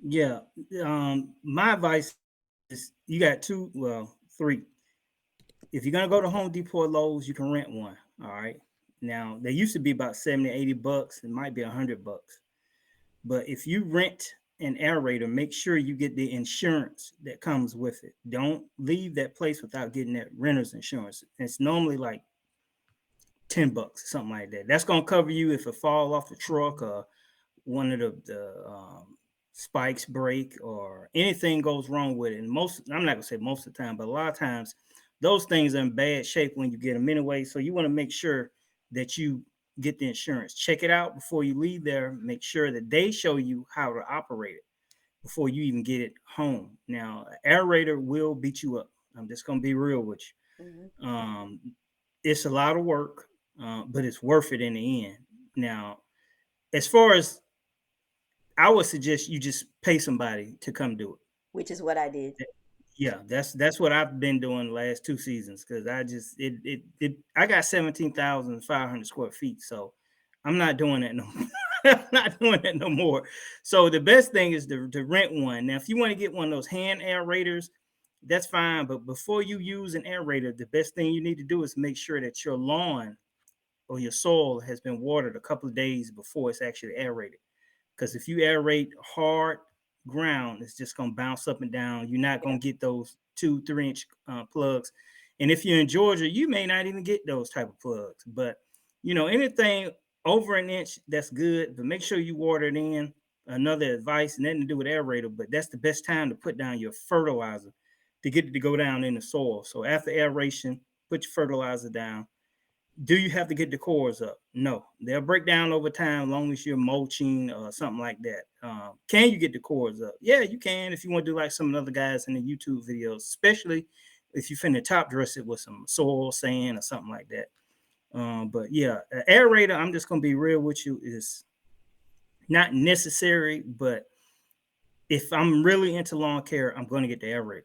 Yeah. My advice is you got three. If you're gonna go to Home Depot or Lowe's, you can rent one. All right. Now they used to be about 70, $80. It might be $100. But if you rent an aerator, make sure you get the insurance that comes with it. Don't leave that place without getting that renter's insurance. It's normally like $10, something like that. That's gonna cover you if it fall off the truck or one of the spikes break or anything goes wrong with it. And I'm not gonna say most of the time, but a lot of times those things are in bad shape when you get them anyway. So you want to make sure that you get the insurance. Check it out before you leave there. Make sure that they show you how to operate it before you even get it home. Now, aerator will beat you up. I'm just gonna be real with Hmm. you. It's a lot of work, but it's worth it in the end. Now, as far as I would suggest you just pay somebody to come do Which is what I did. it. Yeah, that's what I've been doing the last 2 seasons because I just it I got 17,500 square feet, so I'm not doing that no more. I'm not doing that no more. So the best thing is to rent one. Now, if you want to get one of those hand aerators, that's fine. But before you use an aerator, the best thing you need to do is make sure that your lawn or your soil has been watered a couple of days before it's actually aerated. Because if you aerate hard ground, it's just going to bounce up and down. You're not Yeah. going to get those 2, 3 inch plugs. And if you're in Georgia, you may not even get those type of plugs. But anything over an inch, that's good. But make sure you water it in. Another advice, nothing to do with aerator, but that's the best time to put down your fertilizer to get it to go down in the soil. So after aeration, put your fertilizer down. Do you have to get the cores up? No, they'll break down over time as long as you're mulching or something like that. Can you get the cores up? Yeah, you can if you want to do like some of the other guys in the YouTube videos, especially if you finna top dress it with some soil, sand, or something like that. But yeah, aerator, I'm just gonna be real with you, is not necessary, but if I'm really into lawn care, I'm going to get the aerator.